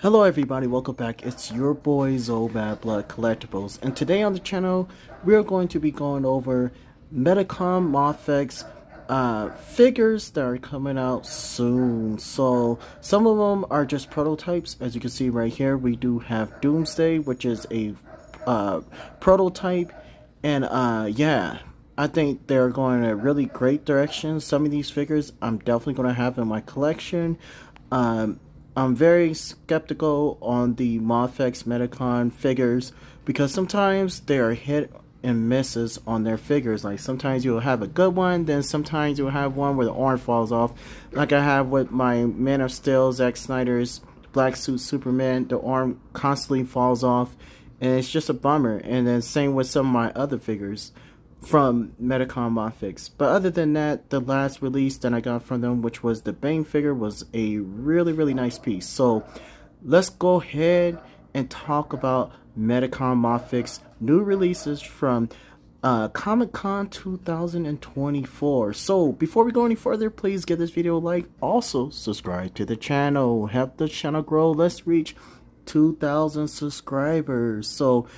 Hello everybody, welcome back. It's your boy Zoe Bad Blood Collectibles, and today on the channel we're going to be going over Medicom Mafex figures that are coming out soon. So some of them are just prototypes. As you can see right here, we do have Doomsday, which is a prototype, and yeah, I think they're going in a really great direction. Some of these figures I'm definitely going to have in my collection. I'm very skeptical on the Mafex Medicon figures because sometimes they are hit and misses on their figures. Like sometimes you'll have a good one, then sometimes you'll have one where the arm falls off. Like I have with my Man of Steel, Zack Snyder's Black Suit Superman, the arm constantly falls off, and it's just a bummer. And then same with some of my other figures from Medicom Mafex. But other than that, the last release that I got from them, which was the Bane figure, was a really nice piece. So let's go ahead and talk about Medicom Mafex new releases from Comic-Con 2024. So before we go any further, please give this video a like. Also subscribe to the channel. Help the channel grow. Let's reach 2,000 subscribers. So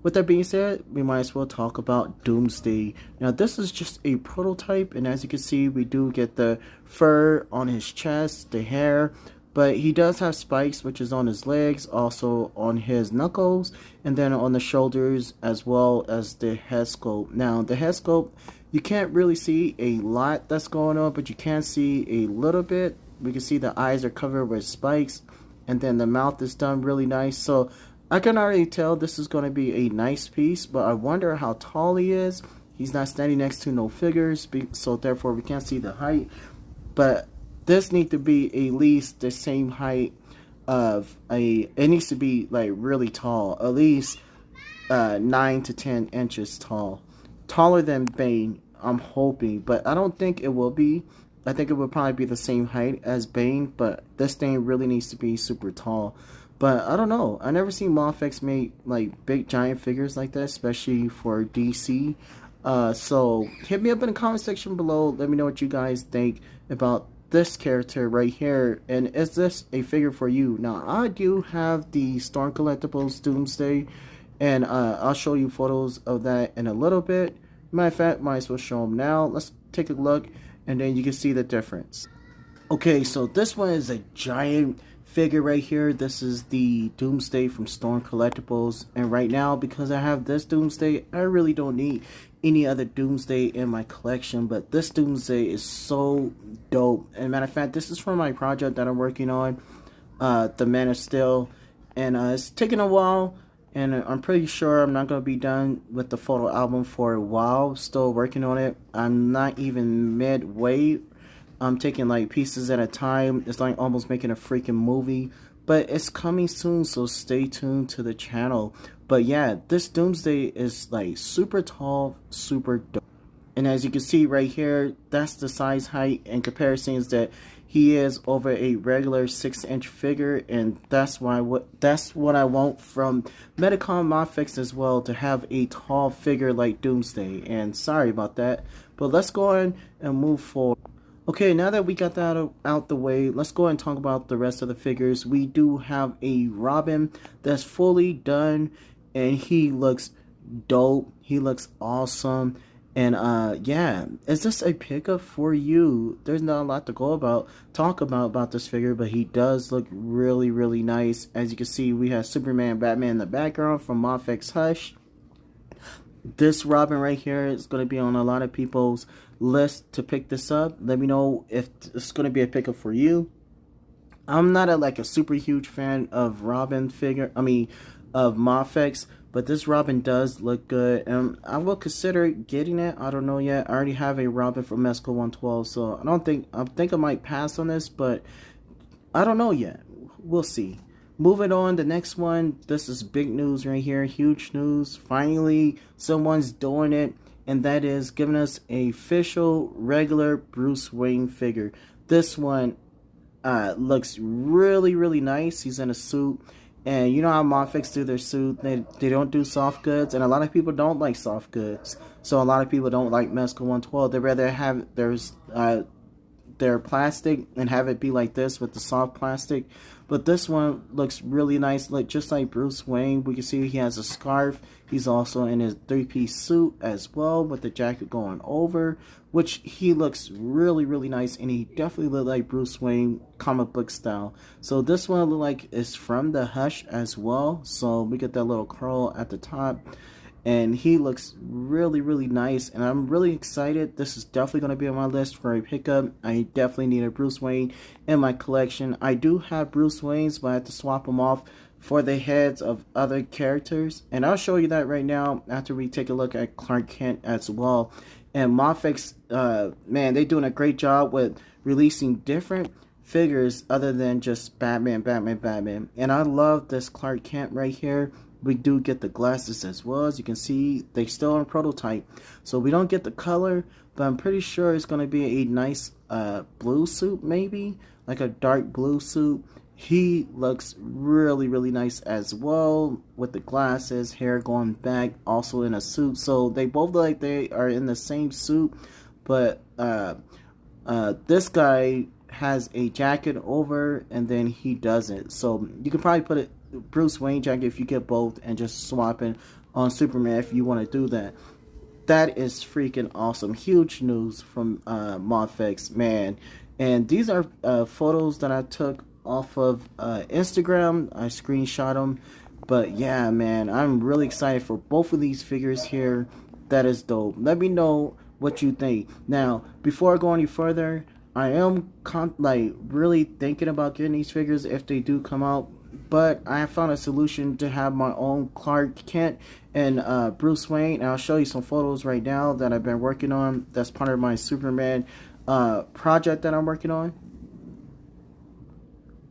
with that being said, we might as well talk about Doomsday. Now, this is just a prototype, and as you can see, we do get the fur on his chest, the hair, but he does have spikes, which is on his legs, also on his knuckles, and then on the shoulders, as well as the head sculpt. Now, the head sculpt, you can't really see a lot that's going on, but you can see a little bit. We can see the eyes are covered with spikes, and then the mouth is done really nice. So I can already tell this is going to be a nice piece, but I wonder how tall he is. He's not standing next to no figures, so therefore we can't see the height. But this needs to be at least the same height of it needs to be like really tall, at least 9 to 10 inches tall. Taller than Bane, I'm hoping, but I don't think it will be. I think it will probably be the same height as Bane, but this thing really needs to be super tall. But I don't know. I never seen Mafex make like big giant figures like that, especially for DC. So hit me up in the comment section below. Let me know what you guys think about this character right here. And is this a figure for you? Now, I do have the Storm Collectibles Doomsday, and I'll show you photos of that in a little bit. Matter of fact, might as well show them now. Let's take a look, and then you can see the difference. Okay, so this one is a giant figure right here. This is the Doomsday from Storm Collectibles, and right now, because I have this Doomsday, I really don't need any other Doomsday in my collection. But this Doomsday is so dope, and matter of fact, this is from my project that I'm working on, the Man of Steel, and it's taking a while, and I'm pretty sure I'm not going to be done with the photo album for a while. Still working on it. I'm not even midway. I'm taking like pieces at a time. It's like almost making a freaking movie, but it's coming soon, so stay tuned to the channel. But yeah, this Doomsday is like super tall, super dope. And as you can see right here, that's the size height and comparisons that he is over a regular 6-inch figure, and that's what I want from Medicom Mafex as well, to have a tall figure like Doomsday. And sorry about that, but let's go on and move forward. Okay, now that we got that out the way, let's go ahead and talk about the rest of the figures. We do have a Robin that's fully done, and he looks dope. He looks awesome. And yeah, is this a pickup for you? There's not a lot to talk about this figure, but he does look really nice. As you can see, we have Superman, Batman in the background from Mafex Hush. This Robin right here is going to be on a lot of people's list to pick this up. Let me know if it's going to be a pickup for you. I'm not a super huge fan of Robin figure, of Mafex, but this Robin does look good, and I will consider getting it. I don't know yet. I already have a Robin from Mesco 112, so I think I might pass on this, but I don't know yet. We'll see. Moving on, the next one, this is big news right here, huge news. Finally, someone's doing it, and that is giving us a official regular Bruce Wayne figure. This one looks really nice. He's in a suit, and you know how Mafex do their suit. They don't do soft goods, and a lot of people don't like soft goods. So a lot of people don't like Mesco 112. They rather have their plastic and have it be like this with the soft plastic. But this one looks really nice, like just like Bruce Wayne. We can see he has a scarf. He's also in his three-piece suit as well with the jacket going over, which he looks really, really nice, and he definitely looked like Bruce Wayne comic book style. So this one look like it's from the Hush as well. So we get that little curl at the top. And he looks really, really nice, and I'm really excited. This is definitely going to be on my list for a pickup. I definitely need a Bruce Wayne in my collection. I do have Bruce Waynes, but I have to swap them off for the heads of other characters. And I'll show you that right now after we take a look at Clark Kent as well. And Mafex, man, they're doing a great job with releasing different figures other than just Batman. And I love this Clark Kent right here. We do get the glasses as well. As you can see, they still in prototype. So we don't get the color, but I'm pretty sure it's going to be a nice blue suit, maybe. Like a dark blue suit. He looks really, really nice as well. With the glasses, hair going back, also in a suit. So they both look like they are in the same suit. But this guy has a jacket over, and then he doesn't. So you can probably put it Bruce Wayne jacket if you get both and just swap it on Superman if you want to do that. That is freaking awesome. Huge news from Mafex, man. And these are photos that I took off of Instagram. I screenshot them. But yeah, man, I'm really excited for both of these figures here. That is dope. Let me know what you think. Now, before I go any further, I am really thinking about getting these figures if they do come out. But I have found a solution to have my own Clark Kent and Bruce Wayne. And I'll show you some photos right now that I've been working on. That's part of my Superman project that I'm working on.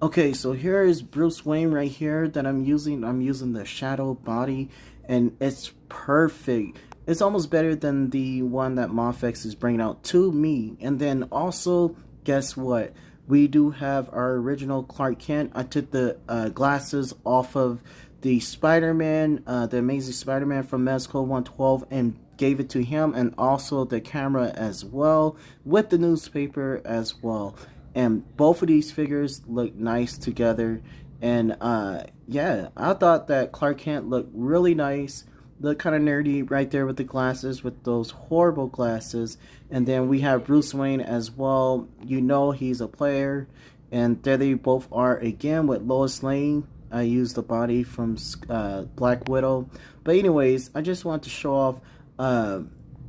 Okay, so here is Bruce Wayne right here that I'm using. I'm using the shadow body, and it's perfect. It's almost better than the one that Mafex is bringing out to me. And then also, guess what? We do have our original Clark Kent. I took the glasses off of the Spider-Man, the Amazing Spider-Man from Mezco 112, and gave it to him, and also the camera as well, with the newspaper as well. And both of these figures look nice together. And yeah, I thought that Clark Kent looked really nice. Look kind of nerdy right there with the glasses, with those horrible glasses. And then we have Bruce Wayne as well. You know he's a player. And there they both are again with Lois Lane. I used the body from Black Widow. But anyways, I just want to show off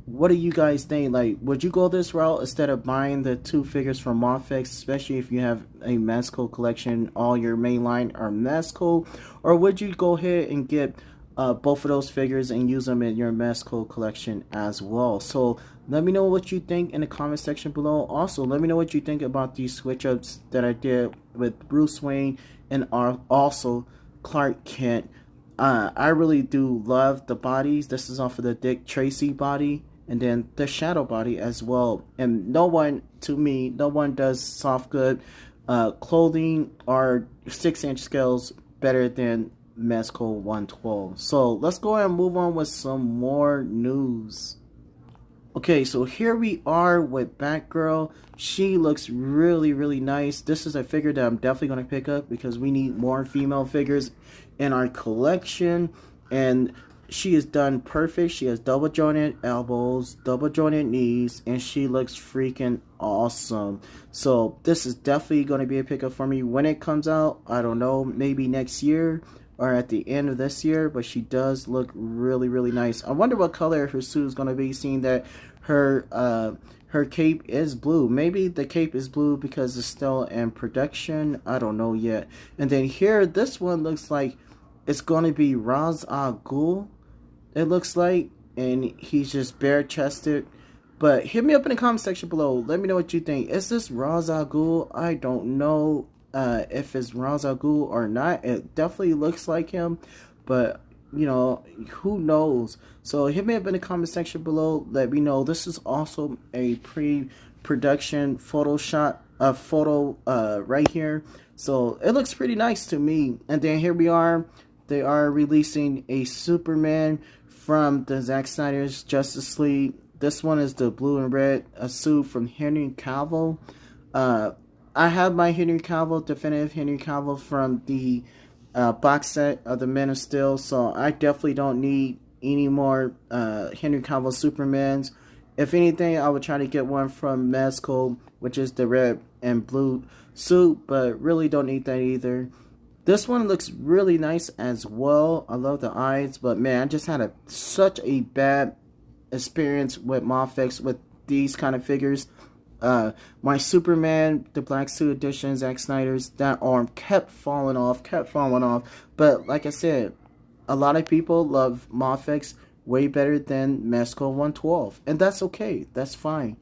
what do you guys think? Like, would you go this route instead of buying the two figures from Mafex, especially if you have a Mezco collection, all your main line are Mezco? Or would you go ahead and get both of those figures and use them in your Mezco collection as well? So let me know what you think in the comment section below. Also, let me know what you think about these switch ups that I did with Bruce Wayne and also Clark Kent. I really do love the bodies. This is off of the Dick Tracy body, and then the shadow body as well. And no one does soft good clothing or 6-inch scales better than Mezco 112. So let's go ahead and move on with some more news. Okay, so here we are with Batgirl. She looks really, really nice. This is a figure that I'm definitely going to pick up because we need more female figures in our collection. And she is done perfect. She has double jointed elbows, double jointed knees, and she looks freaking awesome. So this is definitely going to be a pickup for me when it comes out. I don't know, maybe next year or at the end of this year, but she does look really, really nice. I wonder what color her suit is going to be, seeing that her cape is blue. Maybe the cape is blue because it's still in production. I don't know yet. And then here, this one looks like it's going to be Ra's al Ghul, it looks like, and he's just bare-chested. But hit me up in the comment section below. Let me know what you think. Is this Ra's al Ghul? I don't know if it's Ra's al Ghul or not. It definitely looks like him, but you know, who knows? So hit me up in the comment section below. Let me know. This is also a pre-production photo right here. So it looks pretty nice to me. And then here we are. They are releasing a Superman from the Zack Snyder's Justice League. This one is the blue and red, a suit from Henry Cavill. Uh, I have my Henry Cavill, definitive Henry Cavill from the box set of the Men of Steel, so I definitely don't need any more Henry Cavill Supermans. If anything, I would try to get one from Mezco, which is the red and blue suit, but really don't need that either. This one looks really nice as well. I love the eyes, but man, I just had such a bad experience with Mafex with these kind of figures. My Superman, the Black Suit Edition, Zack Snyder's, that arm kept falling off, But like I said, a lot of people love Mafex way better than Mezco 112, and that's okay. That's fine.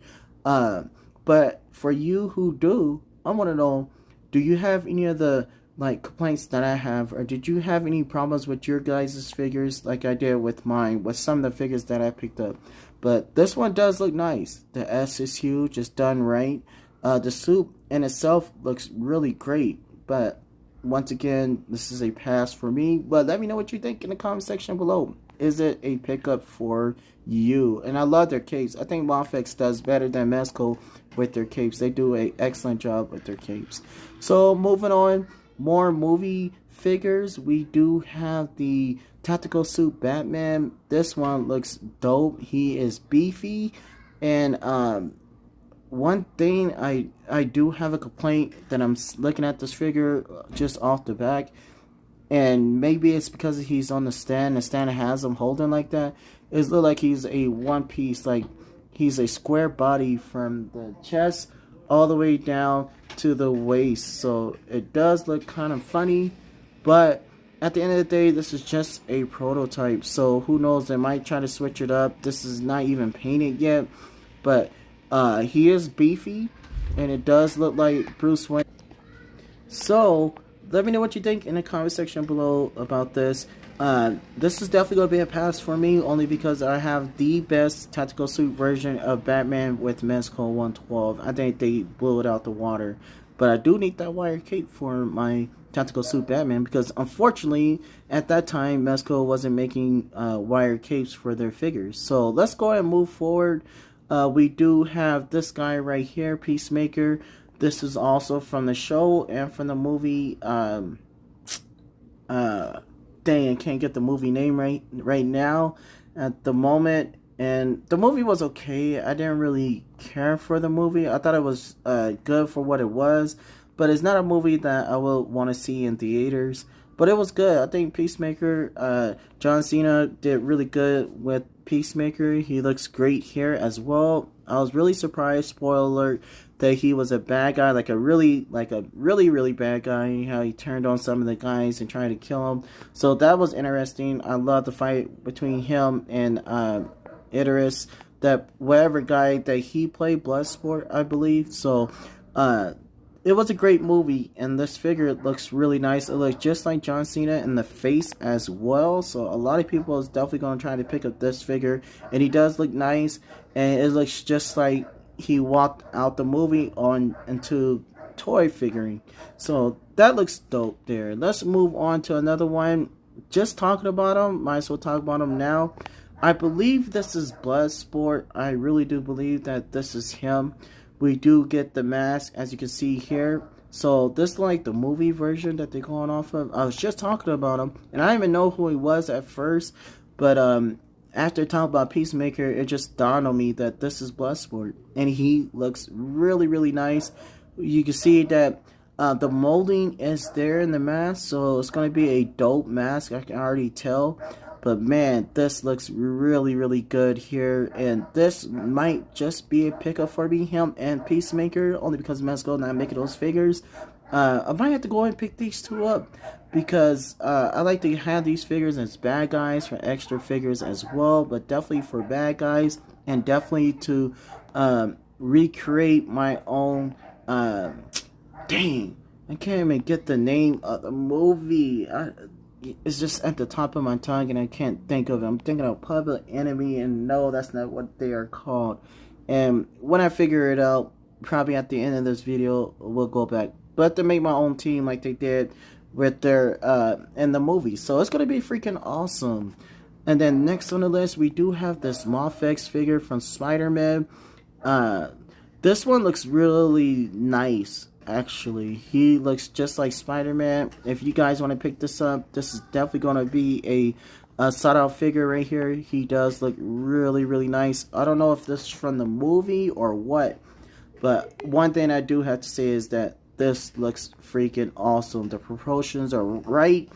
But for you who do, I want to know, do you have any of the like complaints that I have, or did you have any problems with your guys' figures like I did with mine, with some of the figures that I picked up? But this one does look nice. The S is huge, it's done right. The suit in itself looks really great, but once again, this is a pass for me. But let me know what you think in the comment section below. Is it a pickup for you? And I love their capes. I think Mafex does better than Mezco with their capes. They do an excellent job with their capes. So moving on, more movie figures. We do have the tactical suit Batman. This one looks dope. He is beefy, and one thing I do have a complaint that I'm looking at this figure just off the back, and maybe it's because he's on the stand. The stand has him holding like that. It look like he's a one piece, like he's a square body from the chest all the way down to the waist. So it does look kind of funny, but at the end of the day, this is just a prototype. So who knows? They might try to switch it up. This is not even painted yet, but he is beefy, and it does look like Bruce Wayne. So let me know what you think in the comment section below about this. This is definitely going to be a pass for me, only because I have the best tactical suit version of Batman with Mezco 112. I think they blew it out the water. But I do need that wire cape for my tactical suit Batman, because unfortunately at that time Mezco wasn't making wire capes for their figures. So let's go ahead and move forward. We do have this guy right here, Peacemaker. This is also from the show and from the movie. Dang, I can't get the movie name right now at the moment. And the movie was okay. I didn't really care for the movie. I thought it was good for what it was, but it's not a movie that I will want to see in theaters. But it was good. I think Peacemaker, John Cena did really good with Peacemaker. He looks great here as well. I was really surprised, spoiler alert, that he was a bad guy, like a really bad guy. How he turned on some of the guys and tried to kill them. So that was interesting. I love the fight between him and Idris, that whatever guy that he played, Bloodsport, I believe. So it was a great movie, and this figure looks really nice. It looks just like John Cena in the face as well. So a lot of people is definitely going to try to pick up this figure, and he does look nice, and it looks just like he walked out the movie on into toy figuring. So that looks dope there. Let's move on to another one. Just talking about him, might as well talk about him now. I believe this is Bloodsport. I really do believe that this is him. We do get the mask, as you can see here. So this is like the movie version that they're going off of. I was just talking about him, and I didn't even know who he was at first, but after talking about Peacemaker, it just dawned on me that this is Bloodsport, and he looks really nice. You can see that the molding is there in the mask, so it's going to be a dope mask, I can already tell. But man, this looks really good here, and this might just be a pickup for me, him and Peacemaker, only because Mezco not making those figures. I might have to go and pick these two up, because I like to have these figures as bad guys for extra figures as well, but definitely for bad guys, and definitely to recreate my own. Dang, I can't even get the name of the movie. It's just at the top of my tongue, and I can't think of it. I'm thinking of Public Enemy, and no, that's not what they are called. And when I figure it out, probably at the end of this video, we'll go back. But to make my own team like they did with their in the movie. So it's gonna be freaking awesome. And then next on the list, we do have this Mafex figure from Spider-Man. This one looks really nice, actually. He looks just like Spider-Man. If you guys want to pick this up, this is definitely going to be a sought-out figure right here. He does look really, really nice. I don't know if this is from the movie or what, but one thing I do have to say is that this looks freaking awesome. The proportions are right.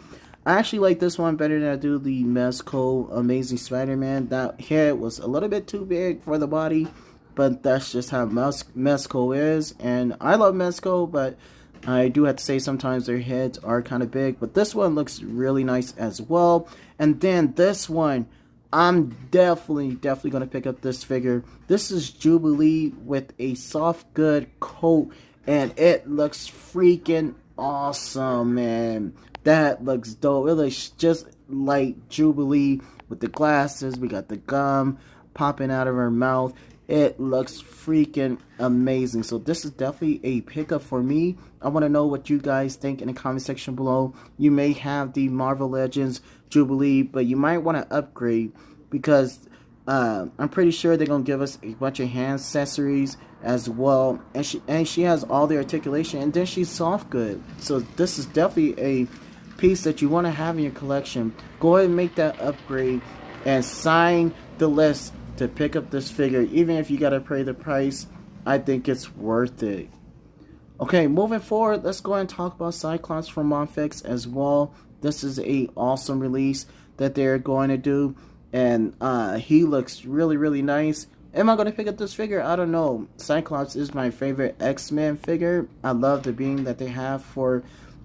I actually like this one better than I do the Mezco Amazing Spider-Man. That head was a little bit too big for the body, but that's just how Mezco is. And I love Mezco, but I do have to say sometimes their heads are kind of big. But this one looks really nice as well. And then this one, I'm definitely going to pick up this figure. This is Jubilee with a soft good coat, and it looks freaking awesome, man. That looks dope. It looks just like Jubilee with the glasses. We got the gum popping out of her mouth. It looks freaking amazing. So this is definitely a pickup for me. I want to know what you guys think in the comment section below. You may have the Marvel Legends Jubilee, but you might want to upgrade because I'm pretty sure they're going to give us a bunch of hand accessories as well. And she has all the articulation, and then she's soft good. So this is definitely a piece that you want to have in your collection. Go ahead and make that upgrade and sign the list to pick up this figure. Even if you gotta pay the price, I think it's worth it. Okay, moving forward, let's go ahead and talk about Cyclops from Mafex as well. This is a awesome release that they're going to do, and he looks really, really nice. Am I going to pick up this figure? I don't know. Cyclops is my favorite X-Men figure. I love the beam that they have for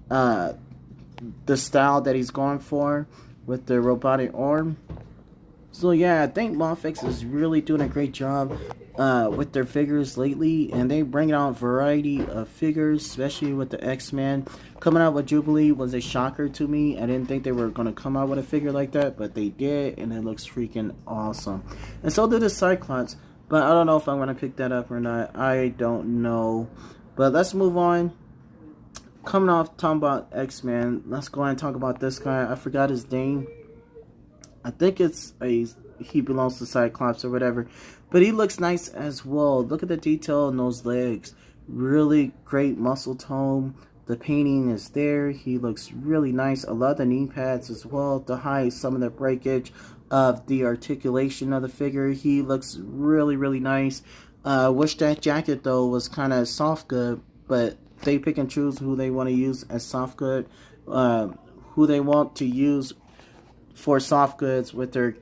the style that he's going for with the robotic arm. So yeah, I think Mafex is really doing a great job with their figures lately, and they bring out a variety of figures, especially with the X-Men. Coming out with Jubilee was a shocker to me. I didn't think they were going to come out with a figure like that, but they did, and it looks freaking awesome. And so did the Cyclops, but I don't know if I'm going to pick that up or not. I don't know. But let's move on. Coming off talking about X-Men, let's go ahead and talk about this guy. I forgot his name. I think he belongs to Cyclops or whatever. But he looks nice as well. Look at the detail in those legs. Really great muscle tone. The painting is there. He looks really nice. I love the knee pads as well to hide some of the breakage of the articulation of the figure. He looks really, really nice. Wish that jacket though was kind of soft good, but they pick and choose who they want to use as soft good, who they want to use for soft goods with their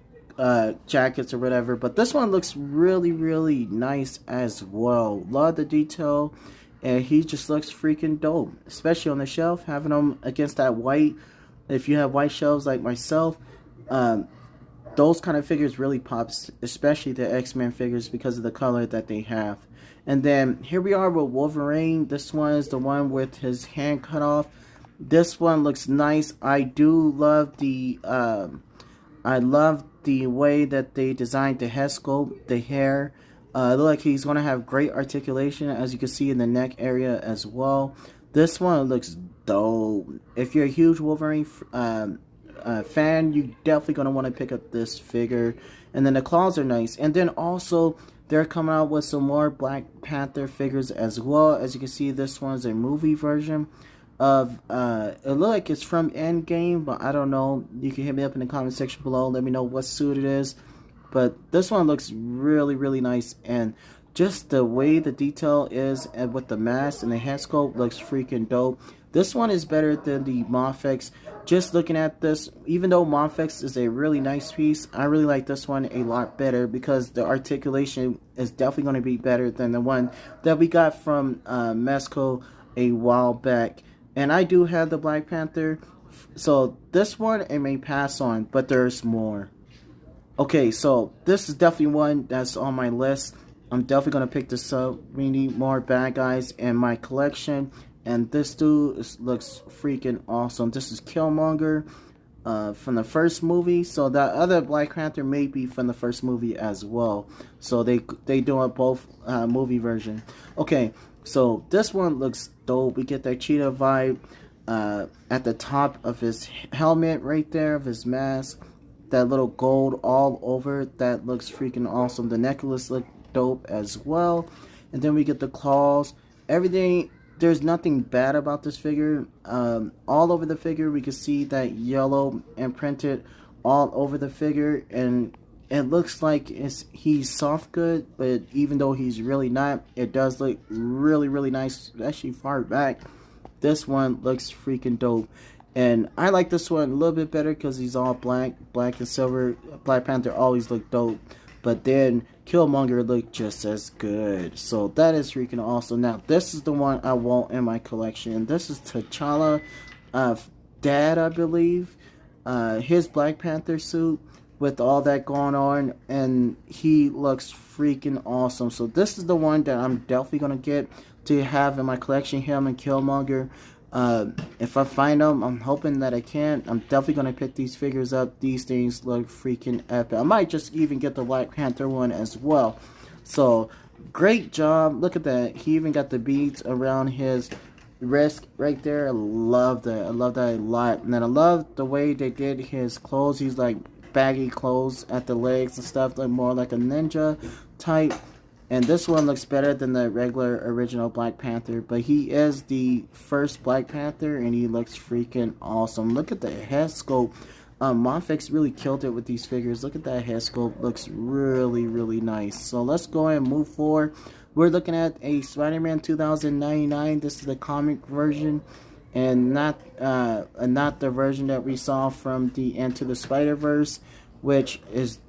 jackets or whatever. But this one looks really, really nice as well. Love the detail, and he just looks freaking dope, especially on the shelf, having him against that white. If you have white shelves like myself, those kind of figures really pops, especially the X-Men figures, because of the color that they have. And then here we are with Wolverine. This one is the one with his hand cut off. This one looks nice. I do love the way that they designed the head sculpt, the hair. It looks like he's gonna have great articulation, as you can see in the neck area as well. This one looks dope. If you're a huge Wolverine fan, you definitely gonna want to pick up this figure. And then the claws are nice. And then also they're coming out with some more Black Panther figures as well. As you can see, this one's a movie version of it looks like it's from Endgame, but I don't know. You can hit me up in the comment section below, let me know what suit it is. But this one looks really, really nice, and just the way the detail is and with the mask and the head sculpt looks freaking dope. This one is better than the Mafex. Just looking at this, even though Mafex is a really nice piece, I really like this one a lot better because the articulation is definitely going to be better than the one that we got from Mezco a while back. And I do have the Black Panther, so this one I may pass on, but there's more. Okay, so this is definitely one that's on my list. I'm definitely going to pick this up. We need more bad guys in my collection. And this dude looks freaking awesome. This is Killmonger from the first movie. So that other Black Panther may be from the first movie as well. So they doing both movie version. Okay, so this one looks dope. We get that cheetah vibe at the top of his helmet right there, of his mask. That little gold all over. That looks freaking awesome. The necklace looks dope as well. and then we get the claws. Everything, there's nothing bad about this figure. All over the figure we can see that yellow imprinted all over the figure, and it looks like he's soft good, but even though he's really not, it does look really nice, especially far back. This one looks freaking dope, and I like this one a little bit better because he's all black and silver. Black Panther always looked dope, but then Killmonger looked just as good. So that is freaking awesome. Now this is the one I want in my collection. This is T'Challa, dad, I believe. His Black Panther suit with all that going on, and he looks freaking awesome. So this is the one that I'm definitely gonna get to have in my collection, him and Killmonger. If I find them, I'm hoping that I can. I'm definitely gonna pick these figures up. These things look freaking epic. I might just even get the Black Panther one as well. So great job. Look at that. He even got the beads around his wrist right there. I love that. I love that a lot. And then I love the way they did his clothes. He's like baggy clothes at the legs and stuff, like more like a ninja type. And this one looks better than the regular original Black Panther, but he is the first Black Panther, and he looks freaking awesome. Look at the head sculpt. Mafex really killed it with these figures. Look at that head sculpt. Looks really nice. So let's go ahead and move forward. We're looking at a Spider-Man 2099. This is the comic version, and not the version that we saw from the Into the Spider-Verse, which is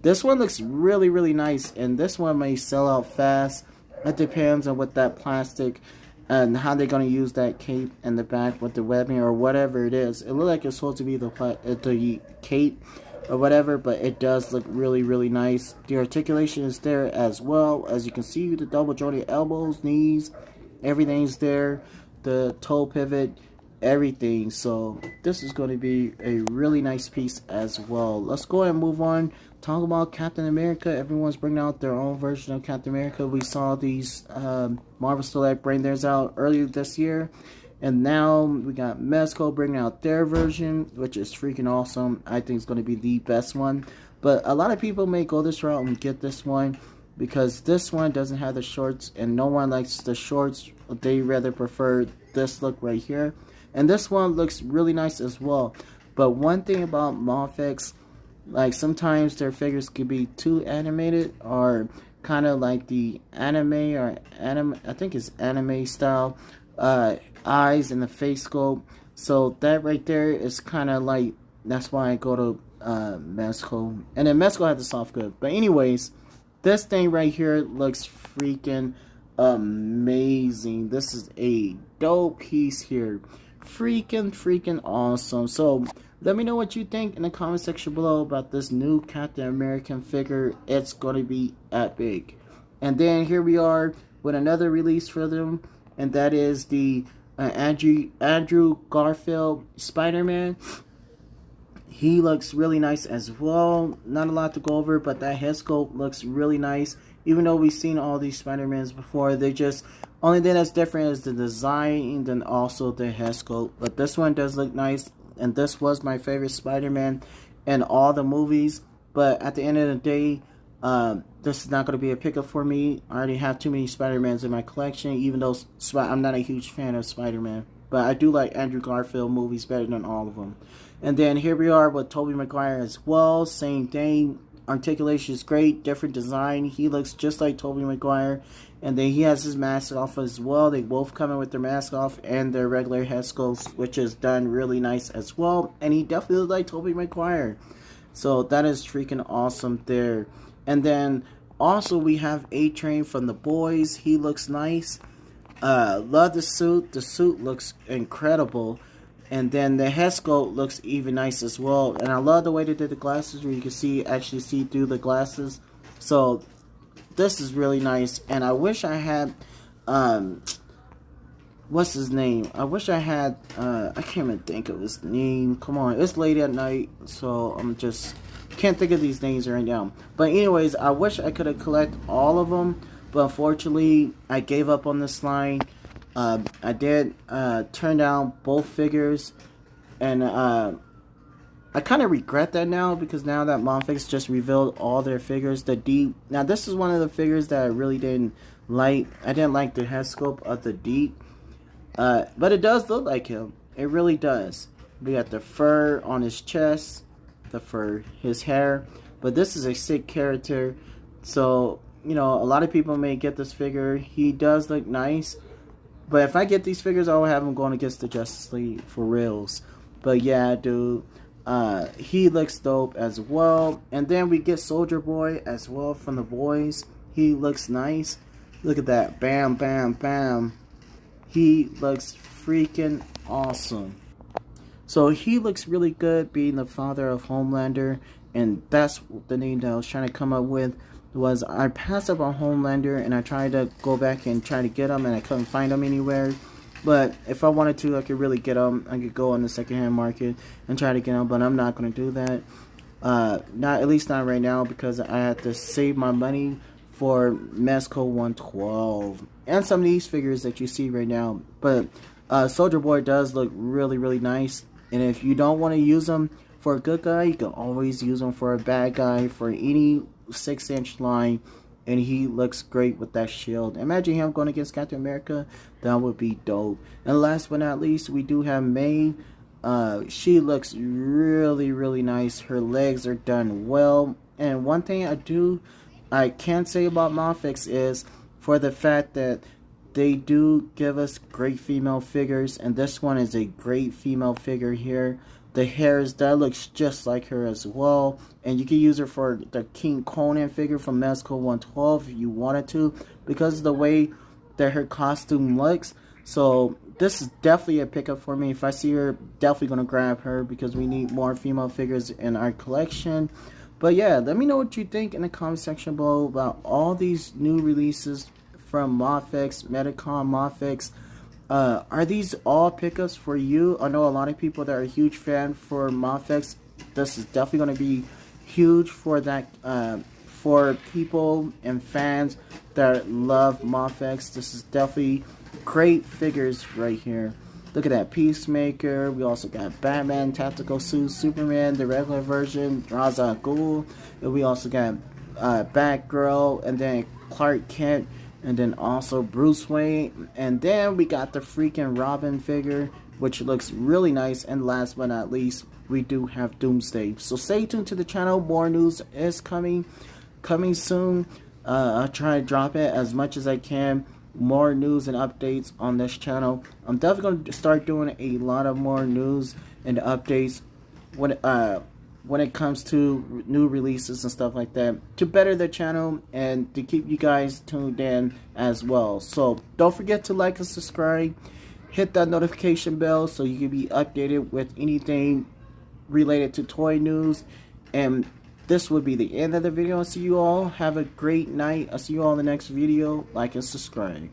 this one looks really nice, and this one may sell out fast. It depends on what that plastic and how they're going to use that cape in the back with the webbing or whatever it is. It looks like it's supposed to be the cape or whatever, but it does look really nice. The articulation is there as well. As you can see, the double jointed elbows, knees, everything's there. The toe pivot, everything. So this is going to be a really nice piece as well. Let's go ahead and move on. Talk about Captain America. Everyone's bringing out their own version of Captain America. We saw these Marvel Select bring theirs out earlier this year, and now we got Mezco bringing out their version, which is freaking awesome. I think it's going to be the best one, but a lot of people may go this route and get this one because this one doesn't have the shorts, and no one likes the shorts. They rather prefer this look right here. And this one looks really nice as well. But one thing about Mafex, like sometimes their figures could be too animated, or kind of like the anime or I think it's anime style eyes and the face sculpt. So that right there is kind of like, that's why I go to Mezco. And then Mezco had the soft good. But anyways, this thing right here looks freaking amazing. This is a dope piece here. Freaking awesome. So let me know what you think in the comment section below about this new Captain American figure. It's going to be epic. And then here we are with another release for them, and that is the Andrew Garfield Spider-Man. He looks really nice as well. Not a lot to go over, but that head sculpt looks really nice. Even though we've seen all these Spider-Mans before, they just, only thing that's different is the design and then also the head sculpt. But this one does look nice, and this was my favorite Spider-Man in all the movies. But at the end of the day, this is not going to be a pickup for me. I already have too many Spider-Mans in my collection, even though I'm not a huge fan of Spider-Man. But I do like Andrew Garfield movies better than all of them. And then here we are with Tobey Maguire as well. Same thing. Articulation is great. Different design. He looks just like Tobey Maguire. And then he has his mask off as well. They both come in with their mask off and their regular head sculpts, which is done really nice as well. And he definitely looks like Tobey Maguire. So that is freaking awesome there. And then also we have A-Train from The Boys. He looks nice. Love the suit. The suit looks incredible. And then the head sculpt looks even nice as well. And I love the way they did the glasses, where you can actually see through the glasses. So this is really nice. And I wish I had what's his name? I wish I had I can't even think of his name. Come on, it's late at night, so I'm just can't think of these names right now. But anyways, I wish I could have collected all of them, but unfortunately I gave up on this line. I did turn down both figures, and I kind of regret that now, because now that Mafex just revealed all their figures, the Deep. Now this is one of the figures that I really didn't like. I didn't like the head sculpt of the Deep, but it does look like him. It really does. We got the fur on his chest, the fur, his hair. But this is a sick character, so you know a lot of people may get this figure. He does look nice, but if I get these figures, I'll have him going against the Justice League for reals. But yeah, dude. He looks dope as well. And then we get Soldier Boy as well from the boys. He looks nice. Look at that. Bam, bam, bam. He looks freaking awesome. So he looks really good being the father of Homelander. And that's the name that I was trying to come up with. Was I passed up on Homelander and I tried to go back and try to get him and I couldn't find him anywhere. But if I wanted to, I could really get them. I could go on the secondhand market and try to get them, but I'm not going to do that. Not, at least not right now, because I have to save my money for Mezco 112 and some of these figures that you see right now. But Soldier Boy does look really, really nice. And if you don't want to use them for a good guy, you can always use them for a bad guy for any 6-inch line. And he looks great with that shield. Imagine him going against Captain America. That would be dope. And last but not least, we do have May. She looks really, really nice. Her legs are done well. And one thing I can say about Mafex is for the fact that they do give us great female figures. And this one is a great female figure here. The hairs, that looks just like her as well. And you can use her for the King Conan figure from Mezco 112 if you wanted to, because of the way that her costume looks. So this is definitely a pickup for me. If I see her, definitely going to grab her, because we need more female figures in our collection. But yeah, let me know what you think in the comment section below about all these new releases from Mafex, Medicom, Mafex. Are these all pickups for you? I know a lot of people that are a huge fan for Mafex. This is definitely going to be huge for that, for people and fans that love Mafex. This is definitely great figures right here. Look at that, Peacemaker. We also got Batman, Tactical Suit, Superman, the regular version, Ra's al Ghul. And we also got Batgirl, and then Clark Kent. And then also Bruce Wayne. And then we got the freaking Robin figure, which looks really nice. And last but not least, we do have Doomsday. So stay tuned to the channel. More news is coming soon. I'll try to drop it as much as I can. More news and updates on this channel. I'm definitely going to start doing a lot of more news and updates when it comes to new releases and stuff like that, to better the channel and to keep you guys tuned in as well. So don't forget to like and subscribe, hit that notification bell so you can be updated with anything related to toy news. And this would be the end of the video. I'll see you all. Have a great night. I'll see you all in the next video. Like and subscribe.